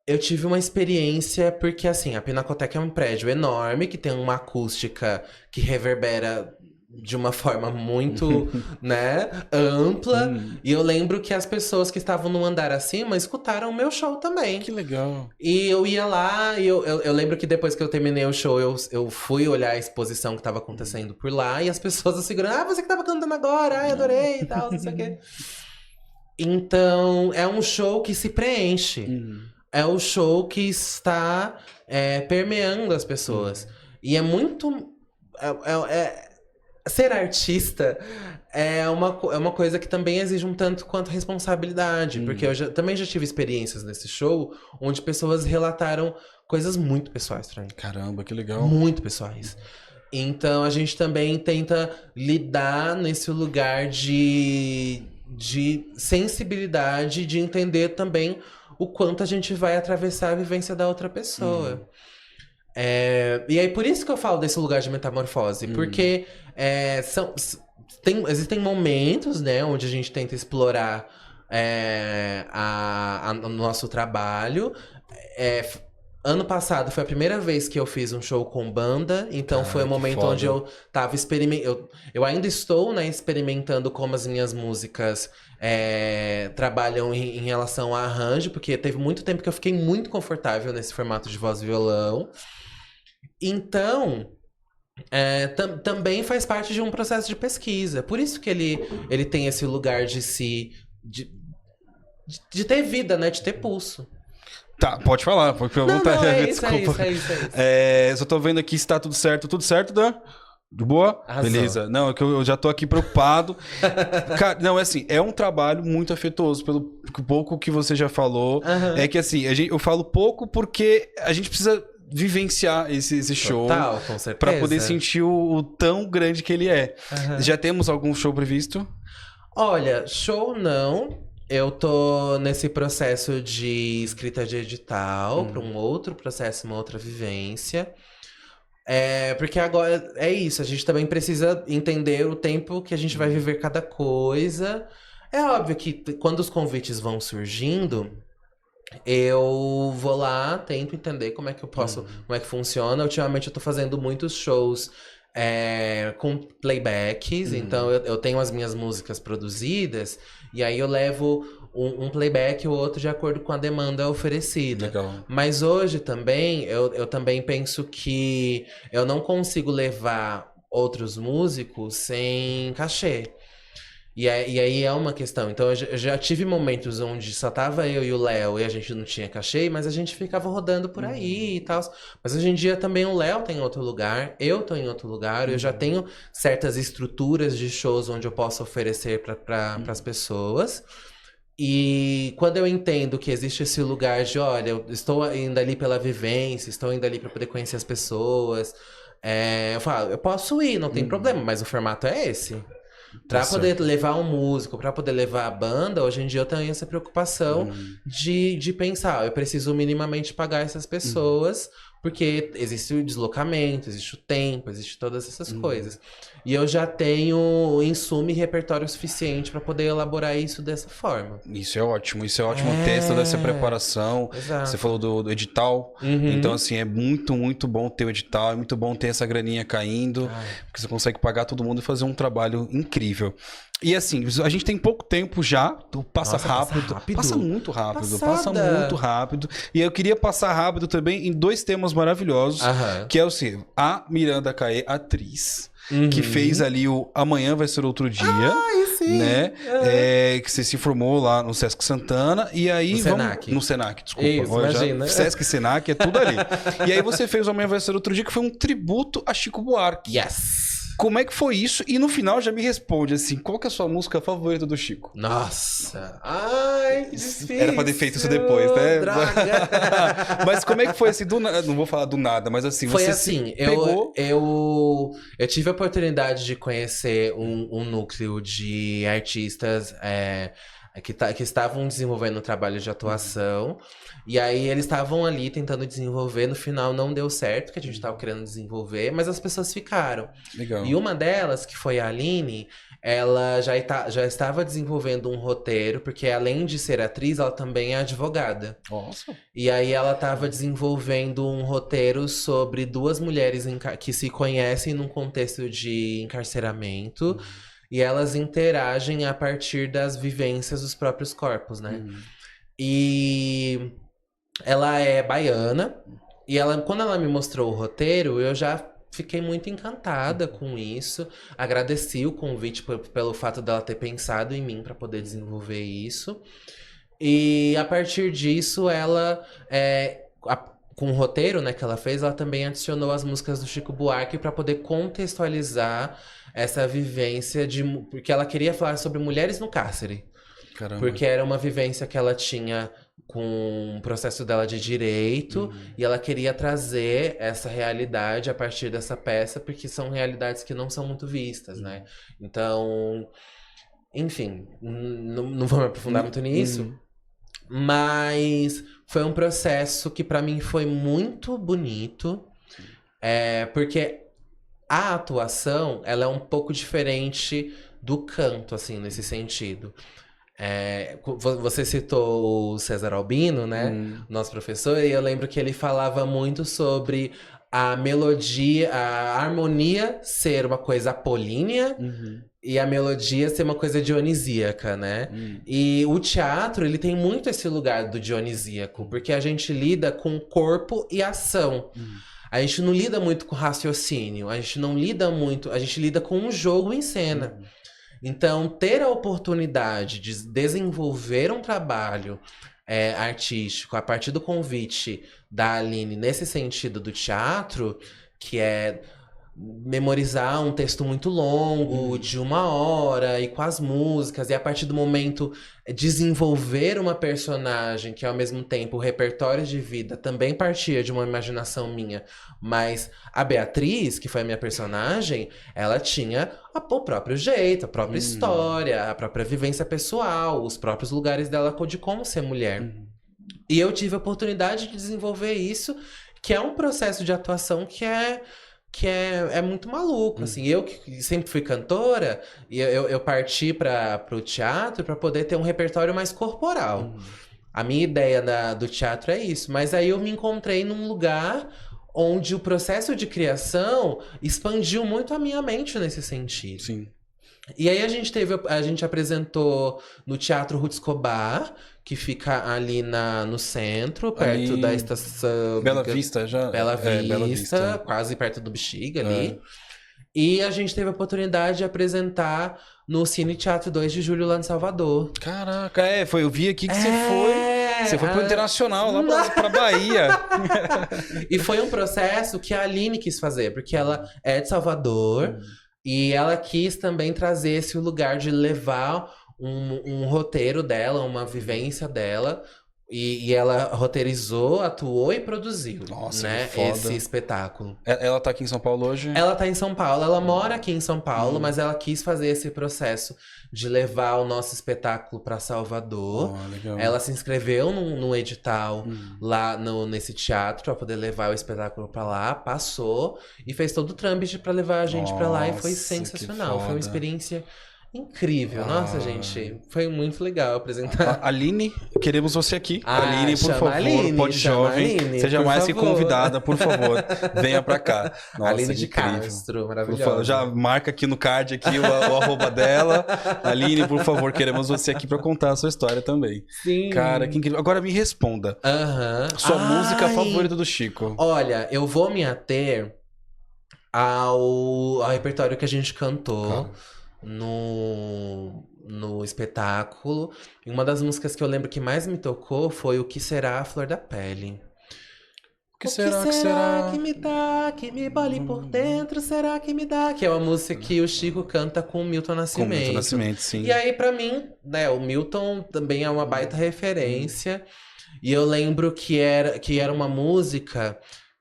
eu tive uma experiência, porque assim, a Pinacoteca é um prédio enorme, que tem uma acústica que reverbera de uma forma muito, né, ampla. E eu lembro que as pessoas que estavam no andar acima escutaram o meu show também. Que legal. E eu ia lá, e eu lembro que depois que eu terminei o show, eu fui olhar a exposição que estava acontecendo por lá, e as pessoas segurando, você que tava cantando agora, adorei e tal, não sei o quê. Então, é um show que se preenche. É o show que está permeando as pessoas. E é muito... Ser artista é uma coisa que também exige um tanto quanto responsabilidade. Porque eu também já tive experiências nesse show onde pessoas relataram coisas muito pessoais pra mim. Caramba, que legal. Muito pessoais. Então a gente também tenta lidar nesse lugar de sensibilidade, de entender também o quanto a gente vai atravessar a vivência da outra pessoa. E aí por isso que eu falo desse lugar de metamorfose, porque existem momentos, né, onde a gente tenta explorar o nosso trabalho. Ano passado foi a primeira vez que eu fiz um show com banda, então foi um momento onde eu tava experimentando. Eu ainda estou, né, experimentando como as minhas músicas trabalham em relação a arranjo, porque teve muito tempo que eu fiquei muito confortável nesse formato de voz e violão. Então, também faz parte de um processo de pesquisa. Por isso que ele tem esse lugar de ter vida, né, de ter pulso. Tá, pode falar, pode perguntar. Desculpa. É isso. Só tô vendo aqui se tá tudo certo. Tudo certo, Dan? De boa? Arrasou. Beleza. Não, é que eu já tô aqui preocupado. Cara, não, é assim, é um trabalho muito afetuoso, pelo pouco que você já falou. É que assim, eu falo pouco porque a gente precisa vivenciar esse show. Total, com certeza. Pra poder sentir o tão grande que ele é. Já temos algum show previsto? Olha, show não. Eu tô nesse processo de escrita de edital para um outro processo, uma outra vivência. Porque agora é isso, a gente também precisa entender o tempo que a gente vai viver cada coisa. É óbvio que quando os convites vão surgindo, eu vou lá, tento entender como é que eu posso, como é que funciona. Ultimamente eu tô fazendo muitos shows com playbacks, então eu tenho as minhas músicas produzidas, e aí eu levo um playback ou outro de acordo com a demanda oferecida. Legal. Mas hoje também, eu também penso que eu não consigo levar outros músicos sem cachê. E aí é uma questão. Então eu já tive momentos onde só tava eu e o Léo e a gente não tinha cachê, mas a gente ficava rodando por aí e tal. Mas hoje em dia também o Léo tem outro lugar, eu tô em outro lugar, eu já tenho certas estruturas de shows onde eu posso oferecer para as pessoas. E quando eu entendo que existe esse lugar de, olha, eu estou indo ali pela vivência, estou indo ali para poder conhecer as pessoas, eu falo, eu posso ir, não tem problema, mas o formato é esse. Pra poder levar um músico, pra poder levar a banda, hoje em dia eu tenho essa preocupação de pensar, eu preciso minimamente pagar essas pessoas, porque existe o deslocamento, existe o tempo, existe todas essas coisas. E eu já tenho insumo e repertório suficiente pra poder elaborar isso dessa forma. Isso é ótimo ter toda essa preparação. Exato. Você falou do edital, então assim, é muito, muito bom ter o edital, é muito bom ter essa graninha caindo, porque você consegue pagar todo mundo e fazer um trabalho incrível. E assim, a gente tem pouco tempo já, passa rápido. Passa muito rápido, passa muito rápido. E eu queria passar rápido também em dois temas maravilhosos, que é o assim, a Miranda Caê, atriz, que fez ali o Amanhã Vai Ser Outro Dia, né? Que você se formou lá no Sesc Santana, e aí no Senac, desculpa. Isso, imagina. Sesc e Senac é tudo ali. E aí você fez o Amanhã Vai Ser Outro Dia, que foi um tributo a Chico Buarque. Yes! Como é que foi isso? E no final já me responde assim, qual que é a sua música favorita do Chico? Nossa! Ai, que difícil! Era pra ter feito isso depois, né? Droga! Mas como é que foi assim, não vou falar do nada, mas assim, foi você assim, pegou... eu tive a oportunidade de conhecer um núcleo de artistas que estavam desenvolvendo um trabalho de atuação. E aí eles estavam ali tentando desenvolver, no final não deu certo, que a gente estava querendo desenvolver, mas as pessoas ficaram. Legal. E uma delas, que foi a Aline, ela já estava desenvolvendo um roteiro, porque além de ser atriz, ela também é advogada. Nossa. E aí ela estava desenvolvendo um roteiro sobre duas mulheres que se conhecem num contexto de encarceramento, e elas interagem a partir das vivências dos próprios corpos, né? E ela é baiana, e quando ela me mostrou o roteiro, eu já fiquei muito encantada com isso. Agradeci o convite pelo fato dela ter pensado em mim para poder desenvolver isso. E a partir disso, ela, com o roteiro, né, que ela fez, ela também adicionou as músicas do Chico Buarque para poder contextualizar essa vivência porque ela queria falar sobre mulheres no cárcere. Caramba. Porque era uma vivência que ela tinha com o processo dela de direito, e ela queria trazer essa realidade a partir dessa peça, porque são realidades que não são muito vistas, né? Então, enfim, não vou me aprofundar muito nisso, mas foi um processo que pra mim foi muito bonito, porque a atuação, ela é um pouco diferente do canto, assim, nesse sentido. Você citou o César Albino, né? Nosso professor, e eu lembro que ele falava muito sobre a melodia, a harmonia ser uma coisa apolínea e a melodia ser uma coisa dionisíaca, né? E o teatro, ele tem muito esse lugar do dionisíaco, porque a gente lida com corpo e ação. A gente não lida muito com raciocínio, a gente não lida muito, a gente lida com um jogo em cena. Então, ter a oportunidade de desenvolver um trabalho artístico a partir do convite da Aline nesse sentido do teatro, que é memorizar um texto muito longo, de 1 hora, e com as músicas, e a partir do momento desenvolver uma personagem que ao mesmo tempo o repertório de vida também partia de uma imaginação minha, mas a Beatriz, que foi a minha personagem, ela tinha o próprio jeito, a própria história, a própria vivência pessoal, os próprios lugares dela de como ser mulher. E eu tive a oportunidade de desenvolver isso, que é um processo de atuação que é muito maluco, assim. Eu que sempre fui cantora, eu parti pro teatro para poder ter um repertório mais corporal. A minha ideia do teatro é isso, mas aí eu me encontrei num lugar onde o processo de criação expandiu muito a minha mente nesse sentido. Sim. E aí a gente apresentou no Teatro Ruth Escobar, que fica ali no centro, perto Ali... da estação... Bela Vista, já? Bela Bela Vista, quase perto do Bexiga ali. E a gente teve a oportunidade de apresentar no Cine Teatro 2 de Julho lá em Salvador. Caraca, eu vi aqui que você foi. Você foi pro Internacional, lá pra Bahia. E foi um processo que a Aline quis fazer, porque ela é de Salvador, e ela quis também trazer esse lugar de levar um roteiro dela, uma vivência dela. E ela roteirizou, atuou e produziu. Nossa, né, que foda. esse espetáculo. Ela tá aqui em São Paulo hoje? Ela tá em São Paulo, ela mora aqui em São Paulo, mas ela quis fazer esse processo de levar o nosso espetáculo pra Salvador. Legal. Ela se inscreveu num edital lá nesse teatro pra poder levar o espetáculo pra lá, passou e fez todo o trâmite pra levar a gente pra lá, e foi Nossa, sensacional. que Foi uma foda. experiência incrível. Nossa, gente, foi muito legal apresentar. Aline, queremos você aqui. Aline, por chama favor, Aline, Pode chama Jovem. Aline, Seja por mais que favor. convidada, por favor. Venha pra cá. Nossa, Aline de incrível. Castro, Por maravilhosa. favor, já marca aqui no card aqui o arroba dela. Aline, por favor, queremos você aqui pra contar a sua história também. Sim. Cara, que incrível. Agora me responda. Sua música favorita do Chico? Olha, eu vou me ater ao repertório que a gente cantou no espetáculo. E uma das músicas que eu lembro que mais me tocou foi O Que Será a Flor da Pele. O que será que me dá, que me bole por dentro, será que me dá? Que é uma música que o Chico canta com o Milton Nascimento. Com Milton Nascimento, sim. E aí, pra mim, né, o Milton também é uma baita referência. E eu lembro que era uma música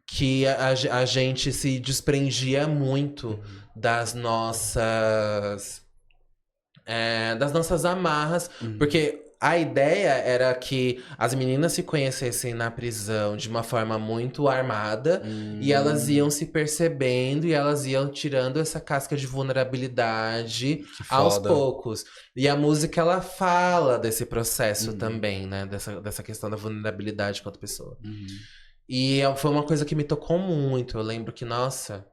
que a gente se desprendia muito das nossas amarras, porque a ideia era que as meninas se conhecessem na prisão de uma forma muito armada, e elas iam se percebendo e elas iam tirando essa casca de vulnerabilidade aos poucos. E a música, ela fala desse processo também, né? Dessa questão da vulnerabilidade quanto pessoa. E foi uma coisa que me tocou muito. Eu lembro que, nossa,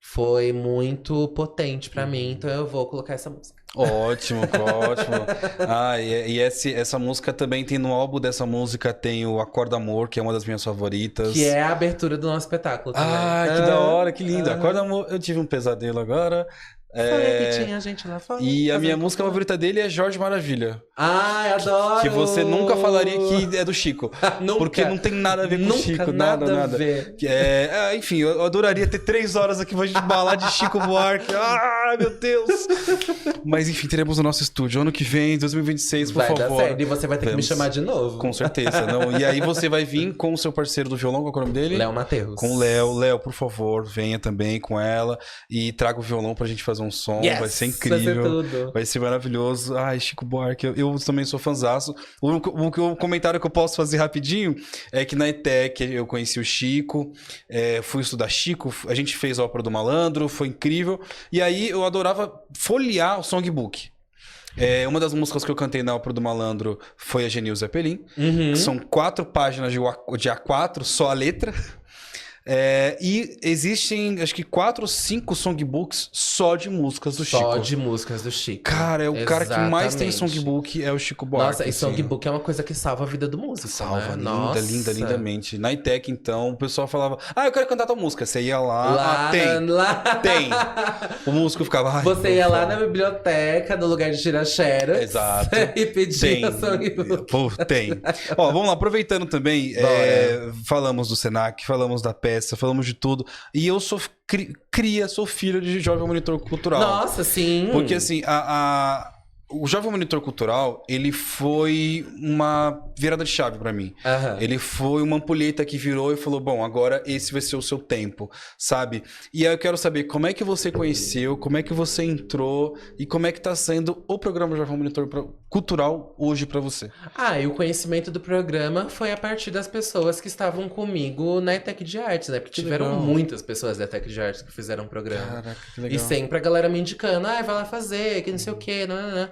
foi muito potente pra mim, então eu vou colocar essa música. Ótimo, ótimo. Ah, essa música também tem no álbum dessa música, tem o Acorda Amor, que é uma das minhas favoritas. Que é a abertura do nosso espetáculo também. Ah, que da hora, que lindo. Acorda Amor, eu tive um pesadelo agora. Falei que tinha gente lá fora. E a minha música favorita dele é Jorge Maravilha. Ai, adoro! Que você nunca falaria que é do Chico. Nunca. Porque não tem nada a ver com o Chico. Nada. A ver. Enfim, eu adoraria ter 3 horas aqui pra gente balar de Chico Buarque. Ai, meu Deus! Mas enfim, teremos o nosso estúdio ano que vem, 2026, por favor. Vai dar certo. E você vai ter que me chamar de novo. Com certeza. Não. E aí você vai vir com o seu parceiro do violão, qual é o nome dele? Léo Mateus. Com o Léo. Léo, por favor, venha também com ela. E traga o violão pra gente fazer um som. Yes, vai ser incrível. Vai ser tudo. Vai ser maravilhoso. Ai, Chico Buarque, eu também sou fãzaço. O comentário que eu posso fazer rapidinho é que na ETEC eu conheci o Chico, fui estudar Chico, a gente fez a Ópera do Malandro, foi incrível. E aí eu adorava folhear o songbook. Uma das músicas que eu cantei na Ópera do Malandro foi a Genil Zeppelin. Que são 4 páginas de A4, só a letra. E existem, acho que 4 ou 5 songbooks só de músicas do Chico. Só de músicas do Chico. Cara, o cara que mais tem songbook é o Chico Buarque. Nossa, e songbook é uma coisa que salva a vida do músico, Salva, né? lindamente. Na ITEC, então, o pessoal falava, eu quero cantar tua música. Você ia lá, tem. O músico ficava, você ia lá na biblioteca, no lugar de tirar xerox. Exato. E pedia songbook. Pô, tem. Ó, vamos lá, aproveitando também, falamos do Senac, falamos da peça, falamos de tudo. E eu sou sou filho de Jovem Monitor Cultural. Nossa, sim. Porque assim, o Jovem Monitor Cultural, ele foi uma virada de chave pra mim. Ele foi uma ampulheta que virou e falou, bom, agora esse vai ser o seu tempo, sabe? E aí eu quero saber como é que você conheceu, como é que você entrou e como é que tá sendo o programa Jovem Monitor Cultural hoje pra você. E o conhecimento do programa foi a partir das pessoas que estavam comigo na ETEC de Artes, né? Porque tiveram muitas pessoas da ETEC de Artes que fizeram o programa. Caraca, que legal. E sempre a galera me indicando, vai lá fazer, que não sei o quê, não.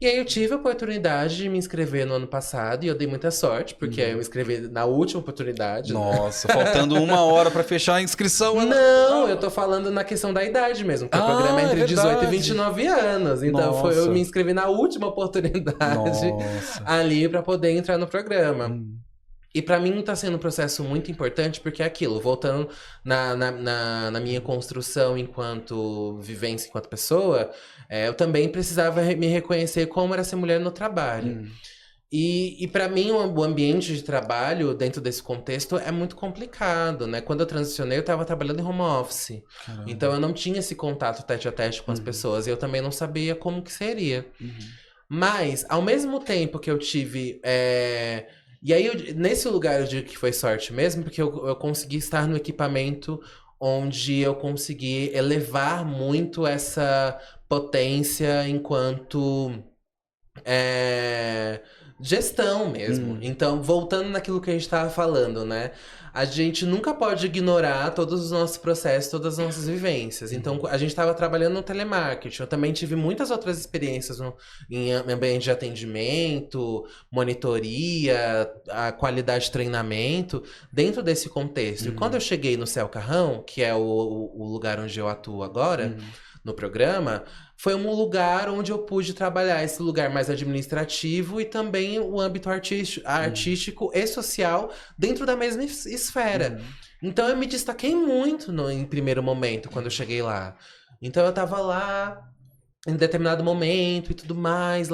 E aí eu tive a oportunidade de me inscrever no ano passado e eu dei muita sorte, porque eu me inscrevi na última oportunidade. Nossa, faltando 1 hora pra fechar a inscrição. Não, eu tô falando na questão da idade mesmo, porque o programa é entre 18 e 29 anos. Então eu me inscrevi na última oportunidade ali pra poder entrar no programa. E pra mim tá sendo um processo muito importante, porque é aquilo, voltando na minha construção enquanto vivência, enquanto pessoa, eu também precisava me reconhecer como era ser mulher no trabalho. E para mim o ambiente de trabalho dentro desse contexto é muito complicado, né? Quando eu transicionei, eu tava trabalhando em home office. Caramba. Então eu não tinha esse contato tete a tete com as pessoas, e eu também não sabia como que seria. Mas, ao mesmo tempo que eu tive... E aí, nesse lugar eu digo que foi sorte mesmo, porque eu consegui estar no equipamento onde eu consegui elevar muito essa potência enquanto gestão mesmo. Então, voltando naquilo que a gente estava falando, né? A gente nunca pode ignorar todos os nossos processos, todas as nossas vivências. Então, a gente estava trabalhando no telemarketing. Eu também tive muitas outras experiências em ambiente de atendimento, monitoria, a qualidade de treinamento, dentro desse contexto. E quando eu cheguei no Céu Carrão, que é o lugar onde eu atuo agora, no programa, foi um lugar onde eu pude trabalhar esse lugar mais administrativo e também o âmbito artístico e social dentro da mesma esfera. Então eu me destaquei muito em primeiro momento, quando eu cheguei lá. Então eu tava lá em determinado momento e tudo mais,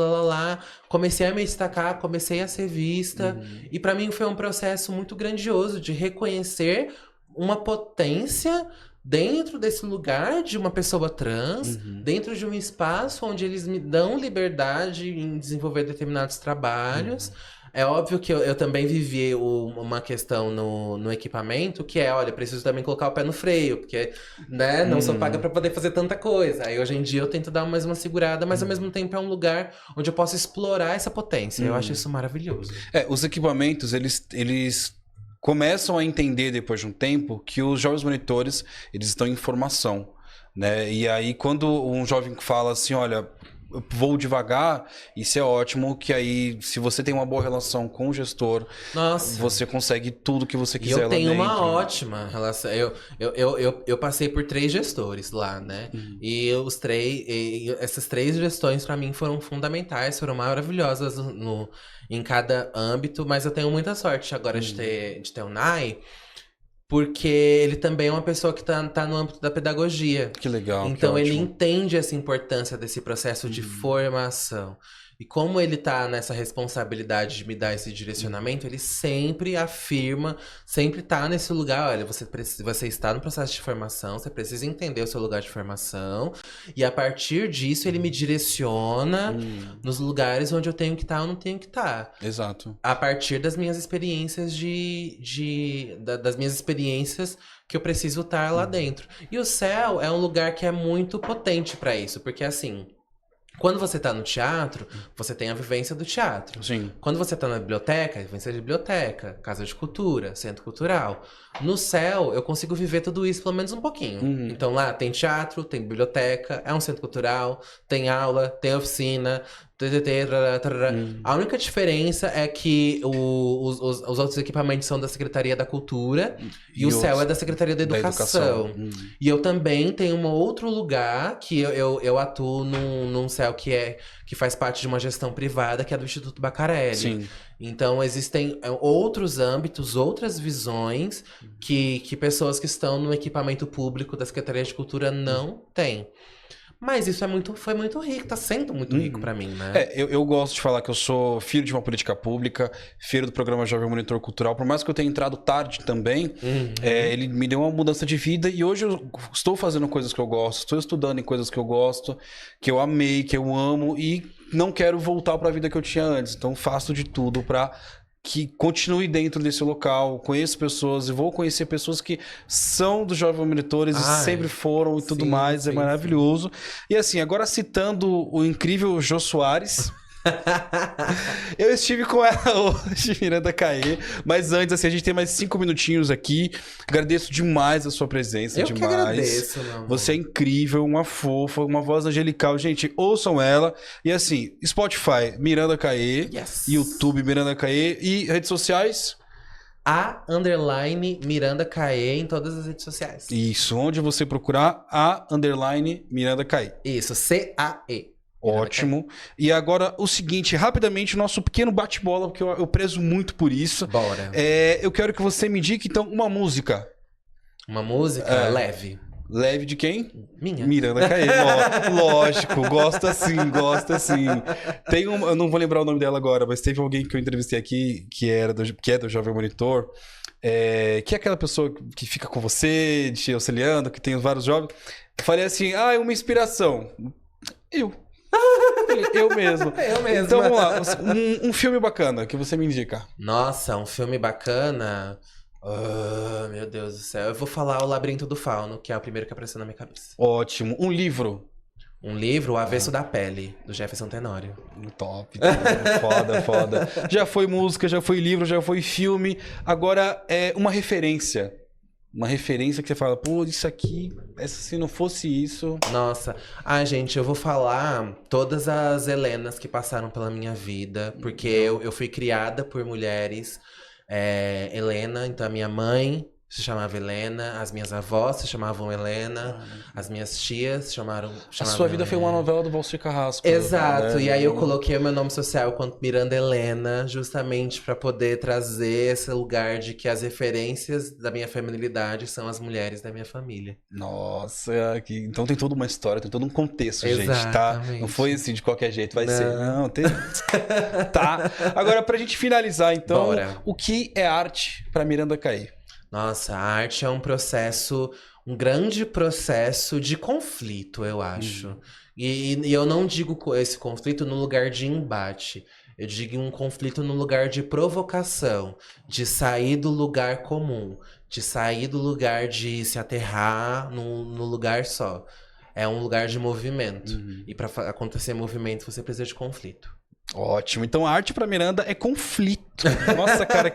comecei a me destacar, comecei a ser vista. E pra mim foi um processo muito grandioso de reconhecer uma potência dentro desse lugar de uma pessoa trans, dentro de um espaço onde eles me dão liberdade em desenvolver determinados trabalhos. É óbvio que eu também vivi uma questão no equipamento, que olha, preciso também colocar o pé no freio, porque, né, não sou paga pra poder fazer tanta coisa. Aí hoje em dia eu tento dar mais uma segurada, mas ao mesmo tempo é um lugar onde eu posso explorar essa potência. Eu acho isso maravilhoso. Os equipamentos, eles começam a entender depois de um tempo que os jovens monitores, eles estão em formação, né? E aí quando um jovem fala assim, olha, vou devagar, isso é ótimo, que aí, se você tem uma boa relação com o gestor, Nossa. você consegue tudo que você E quiser eu lá tenho dentro. uma ótima relação. Eu passei por 3 gestores lá, né? E essas 3 gestões pra mim foram fundamentais, foram maravilhosas em cada âmbito, mas eu tenho muita sorte agora de ter o Nai, porque ele também é uma pessoa que tá no âmbito da pedagogia. Que legal, Então que ele ótimo. entende essa importância desse processo de formação. E como ele tá nessa responsabilidade de me dar esse direcionamento, ele sempre afirma, sempre tá nesse lugar, olha, você está no processo de formação, você precisa entender o seu lugar de formação, e a partir disso ele me direciona nos lugares onde eu tenho que estar ou não tenho que estar. Exato. A partir das minhas experiências das minhas experiências que eu preciso estar lá dentro. E o céu é um lugar que é muito potente pra isso, porque assim, quando você tá no teatro, você tem a vivência do teatro. Sim. Quando você tá na biblioteca, a vivência de biblioteca, casa de cultura, centro cultural. No céu, eu consigo viver tudo isso pelo menos um pouquinho. Então lá tem teatro, tem biblioteca, é um centro cultural, tem aula, tem oficina. A única diferença é que os outros equipamentos são da Secretaria da Cultura e o céu é da Secretaria da Educação. E eu também tenho um outro lugar que eu atuo num céu que faz parte de uma gestão privada, que é do Instituto Bacarelli. Sim. Então existem outros âmbitos, outras visões que pessoas que estão no equipamento público da Secretaria de Cultura não têm. Mas isso foi muito rico, tá sendo muito rico pra mim, né? Eu gosto de falar que eu sou filho de uma política pública, filho do programa Jovem Monitor Cultural, por mais que eu tenha entrado tarde também, ele me deu uma mudança de vida e hoje eu estou fazendo coisas que eu gosto, estou estudando em coisas que eu gosto, que eu amei, que eu amo e não quero voltar para a vida que eu tinha antes. Então faço de tudo para que continue dentro desse local, conheço pessoas e vou conhecer pessoas que são dos Jovens Monitores e sempre foram e tudo mais, é maravilhoso. E assim, agora citando o incrível Jô Soares, eu estive com ela hoje, Miranda Caê, mas antes, assim, a gente tem mais 5 minutinhos aqui. Agradeço demais a sua presença, Eu demais. que agradeço, meu amor. Você é incrível, uma fofa, uma voz angelical. Gente, ouçam ela. E assim, Spotify, Miranda Caê, YouTube, Miranda Caê e redes sociais... _Miranda Caê em todas as redes sociais. Isso, onde você procurar _Miranda Caê. Isso, CAE. Ótimo. E agora, o seguinte, rapidamente, nosso pequeno bate-bola, porque eu prezo muito por isso. Bora. Eu quero que você me indique, então, uma música. Uma música leve. Leve de quem? Minha. Miranda Caê. Lógico, gosto assim, gosto assim. Tem eu não vou lembrar o nome dela agora, mas teve alguém que eu entrevistei aqui, que é do Jovem Monitor, que é aquela pessoa que fica com você, te auxiliando, que tem vários jovens. Eu falei assim, uma inspiração. Eu mesmo. Eu mesmo. Então vamos lá, um filme bacana que você me indica. Nossa, um filme bacana. Meu Deus do céu. Eu vou falar O Labirinto do Fauno, que é o primeiro que apareceu na minha cabeça. Ótimo. Um livro. Um livro, O Avesso da Pele, do Jefferson Tenório. Top. Foda. Já foi música, já foi livro, já foi filme. Agora é uma referência. Uma referência que você fala, pô, isso aqui, se não fosse isso... Nossa. Gente, eu vou falar todas as Helenas que passaram pela minha vida, porque eu fui criada por mulheres. Helena, então a minha mãe se chamava Helena, as minhas avós se chamavam Helena, as minhas tias se chamavam A sua vida Helena. foi uma novela do Valcir Carrasco. Exato, né? e aí eu coloquei o meu nome social quanto Miranda Helena, justamente pra poder trazer esse lugar de que as referências da minha feminilidade são as mulheres da minha família. Nossa, então tem toda uma história, tem todo um contexto, gente, tá? Exatamente. Não foi assim de qualquer jeito, vai ser. Não, tem... Tá. Agora, pra gente finalizar, então, Bora. O que é arte pra Miranda Caê? Nossa, a arte é um processo, um grande processo de conflito, eu acho. E eu não digo esse conflito no lugar de embate. Eu digo um conflito no lugar de provocação, de sair do lugar comum, de sair do lugar de se aterrar no lugar só. É um lugar de movimento. E para acontecer movimento, você precisa de conflito. Ótimo. Então a arte pra Miranda é conflito. Nossa, cara,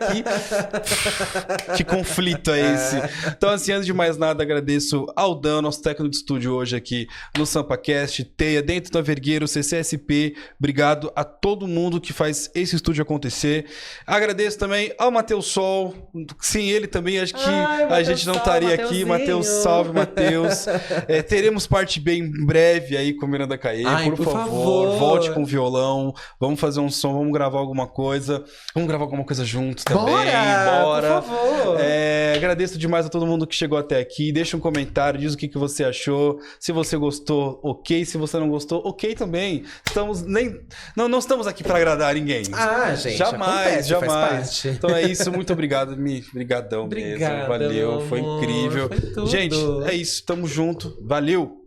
que conflito é esse? Então, assim, antes de mais nada, agradeço ao Dan, nosso técnico de estúdio hoje aqui no SampaCast, Teia, dentro da Vergueiro, CCSP. Obrigado a todo mundo que faz esse estúdio acontecer. Agradeço também ao Matheus Sol. Sem ele também, acho que a gente não estaria aqui. Matheus, salve, Matheus. Teremos parte B em breve aí com o Miranda Caê. Por favor, volte com o violão. Vamos fazer um som, vamos gravar alguma coisa. Vamos gravar alguma coisa juntos também. Bora! Por favor! Agradeço demais a todo mundo que chegou até aqui. Deixa um comentário, diz o que você achou. Se você gostou, ok. Se você não gostou, ok também. Não estamos aqui para agradar ninguém. Gente, jamais. Faz parte. Então é isso, muito obrigado, Mi. Obrigadão mesmo. Valeu, foi incrível. Foi tudo. Gente, é isso, tamo junto. Valeu!